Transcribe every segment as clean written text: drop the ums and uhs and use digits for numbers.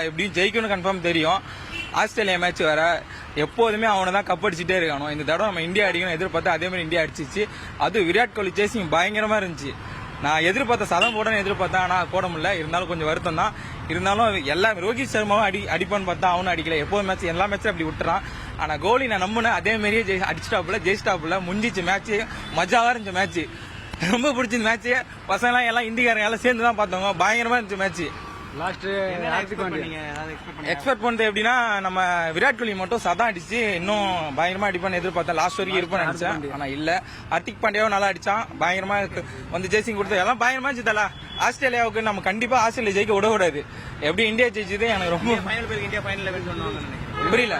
எப்படியும் ஜெயிக்கணும் கன்ஃபார்ம் தெரியும். ஆஸ்திரேலியா மேட்ச் வேற, எப்போதுமே அவனை தான் கப் அடிச்சுட்டே இருக்கானோ. இந்த தடவை நம்ம இந்தியா அடிக்கணும் எதிர்பார்த்தா அதே மாதிரி இந்தியா அடிச்சிச்சு. அது விராட் கோலி சேசிங் பயங்கரமா இருந்துச்சு. நான் எதிர்பார்த்த சதம் போடன்னு எதிர்பார்த்தேன், ஆனால் போட முடியல. இருந்தாலும் கொஞ்சம் வருத்தம் தான். இருந்தாலும் எல்லாம் ரோஹித் சர்மாவும் அடிப்பான்னு பார்த்தா அவனும் அடிக்கல. எப்போது மேட்ச் எல்லா மேட்சும் அப்படி விட்டுறான். ஆனால் கோலி நான் நம்பினேன், அதே மாதிரியே அடிச்சிட்டாப்புல, ஜெயிச்சிட்டாப்புல. முடிஞ்சிச்சு மேட்ச், மஜாவா இருந்துச்சு மேட்ச். ரொம்ப பிடிச்சிருந்த மேட்ச். பசங்க எல்லாம் இந்திக்காரங்க எல்லாம் சேர்ந்து தான் பார்த்தவங்க. பயங்கரமா இருந்துச்சு மேட்ச். எக்ஸ்பெக்ட் பண்ணது எப்படின்னா, நம்ம விராட் கோலி மட்டும் சதம் அடிச்சு இன்னும் பயங்கரமா அடிப்பான்னு எதிர்பார்த்தேன். லாஸ்ட் வரைக்கும் இருப்பான்னு நினைச்சேன், ஆனா இல்ல. ஹர்திக் பாண்டியாவும் நல்லா அடிச்சான், பயங்கரமா வந்து ஜெய்சிங் கொடுத்து எல்லாம் பயங்கரமா இருந்துச்சு. ஆஸ்திரேலியாவுக்கு நம்ம கண்டிப்பா ஆஸ்திரேலியா ஜெயிக்க விடக்கூடாது. எப்படி இந்தியா ஜெயிச்சது எனக்கு ரொம்ப புரியல.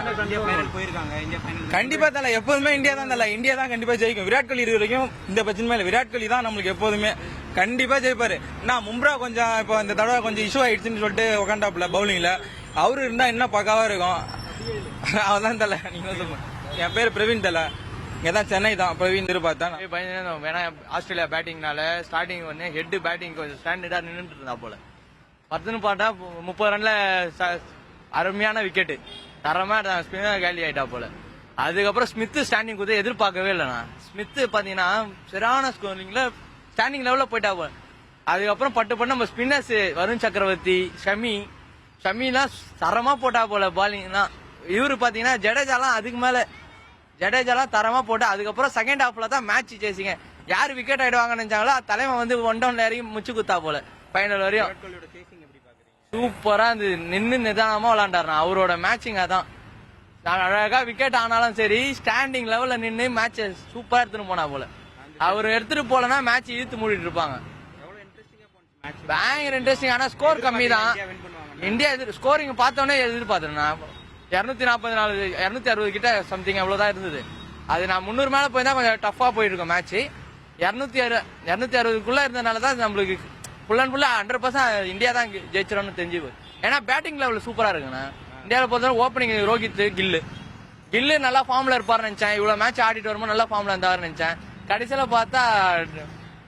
கண்டிப்பா தல, எப்போதுமே இந்தியா தான் தல, இந்தியா தான் கண்டிப்பா ஜெயிக்கும். விராட் கோலி இருக்கிற வரைக்கும் இந்த பிரச்சனை இல்ல, விராட் கோலி தான் நம்மளுக்கு எப்போதுமே கண்டிப்பா ஜெயிப்பாரு. நான் மும்ரா கொஞ்சம் இப்போ இந்த தடவை கொஞ்சம் இஷ்யூ ஆயிடுச்சுன்னு சொல்லிட்டு உக்காண்டாப்ல பவுலிங்ல. அவரு இருந்தா என்ன பக்காவா இருக்கும். அவதான் தல. நீங்க சொல்லுங்க. என் பேரு பிரவீன் தல, இங்கதான் சென்னை தான். பிரவீன் எதிர்பார்த்தேன். வேணா ஆஸ்திரேலியா பேட்டிங்னால ஸ்டார்டிங் வந்து ஹெட் பேட்டிங் கொஞ்சம் ஸ்டாண்டர்டா நின்றுட்டு இருந்தா போல. 10 பார்த்தா 30 ரன்ல அருமையான விக்கெட்டு, தரமா ஸ்பின்னர் காலி ஆயிட்டா போல. அதுக்கப்புறம் ஸ்மித் ஸ்டாண்டிங் கொடுத்து எதிர்பார்க்கவே இல்லைண்ணா. ஸ்மித் பாத்தீங்கன்னா சரியான ஸ்கோரிங்ல ஸ்டாண்டிங் லெவல்ல போயிட்டா போல. அதுக்கப்புறம் பட்டு நம்ம ஸ்பின்னர்ஸ் வருண் சக்கரவர்த்தி, ஷமிலாம் தரமா போட்டா போல பாலிங்லாம். இவரு பாத்தீங்கன்னா ஜடேஜாலாம் அதுக்கு மேல, ஜடேஜாலாம் தரமா போட்டா. அதுக்கப்புறம் செகண்ட் ஹாஃப்ல தான் மேட்ச் ஜெயிச்சிங்க. யாரு விக்கெட் ஆயிடுவாங்கன்னு நினைச்சாங்களோ தலைமை வந்து 1 டவுன்ல இறங்கி முச்சு குத்தா போல. ஃபைனல் வரையும் சூப்பரா இருந்தது. நின்று நிதானமா விளையாண்டாரு. அவரோட மேட்சிங் அதான். அழகா விக்கெட் ஆனாலும் சரி, ஸ்டாண்டிங் லெவல்ல நின்று மேட்ச் சூப்பரா எடுத்துட்டு போனா போல. அவர் எடுத்துட்டு போலனா மேட்ச் இழுத்து மூடிட்டு இருப்பாங்க. பயங்கர இன்ட்ரெஸ்டிங். ஆனா ஸ்கோர் கம்மி தான். இந்தியா ஸ்கோரிங் பார்த்தோன்னே எதிர்பார்த்தேன். 244 260 கிட்ட சம்திங் அவ்வளவுதான் இருந்தது. அது நான் 300 மேல போய் தான் கொஞ்சம் டஃபா போயிட்டு இருக்கோம் மேட்ச். 260 இருந்ததுனாலதான் நம்மளுக்கு ஃபுல் அண்ட் ஃபுல்லா 100% இந்தியா தான் ஜெயிச்சிடணும்னு தெரிஞ்சு. ஏன்னா பேட்டிங் லெவல் சூப்பரா இருக்குண்ணா. இந்தியாவில் பொறுத்தவரை ஓப்பனிங் ரோஹித், கில்லு நல்லா ஃபார்ம்ல இருப்பாரு நினைச்சேன். இவ்வளவு மேட்ச் ஆடிட்டு வரும்போது நல்லா ஃபார்ம்ல இருந்தாரு நினைச்சேன். கடைசியில பார்த்தா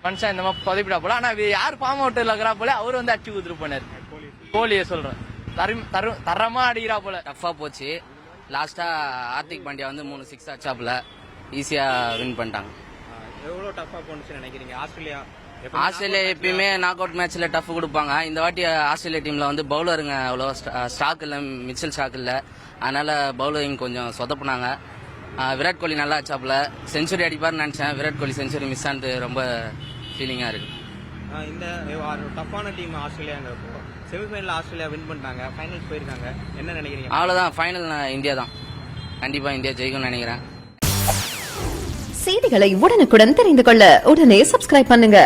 மனுஷன் இந்த மாதிரி சொதப்பிடா போல. ஆனா யார் ஃபார்ம் அவுட் இருக்கிறா போல அவரு வந்து அடிச்சு கொடுத்துட்டு போனாரு. கோலியை சொல்றேன், தரமா அடிக்கிறா போல. டஃபா போச்சு. லாஸ்டா ஹார்திக் பாண்டியா வந்து 3 6 அடிச்சாப்புல ஈஸியா வின் பண்ணிட்டாங்க. எவ்வளவு டஃபா போனுச்சு நினைக்கிறீங்க? ஆஸ்திரேலியா எப்பயுமே நாக் அவுட் மேட்ச்ல டஃப் கொடுப்பாங்க. இந்த வாட்டி ஆஸ்திரேலியா டீம்ல வந்து பவுலருங்க அவ்வளோ ஸ்டாக் இல்ல, மிச்சல் ஸ்டாக் இல்ல. அதனால பவுலரிங் கொஞ்சம் சொதப்புனாங்க. விராட் கோலி நல்லா அடிச்சாப்புல, செஞ்சுரி அடிப்பாருன்னு நினைச்சேன். விராட் கோலி செஞ்சுரி மிஸ் ஆனது ரொம்ப ஃபீலிங்கா இருக்கு. இந்த டஃப்பான டீம் ஆஸ்திரேலியாங்கிறப்போ செமிஃபைனல் ஆஸ்திரேலியா வின் பண்ணிட்டாங்க, ஃபைனல்ஸ் போயிருக்காங்க. என்ன நினைக்கிறீங்க? அவ்வளவுதான், ஃபைனல் இந்தியா தான். கண்டிப்பா இந்தியா ஜெயிக்கும்னு நினைக்கிறேன். செய்திகளை உடனுக்குடன் தெரிந்து கொள்ள உடனே சப்ஸ்கிரைப் பண்ணுங்க.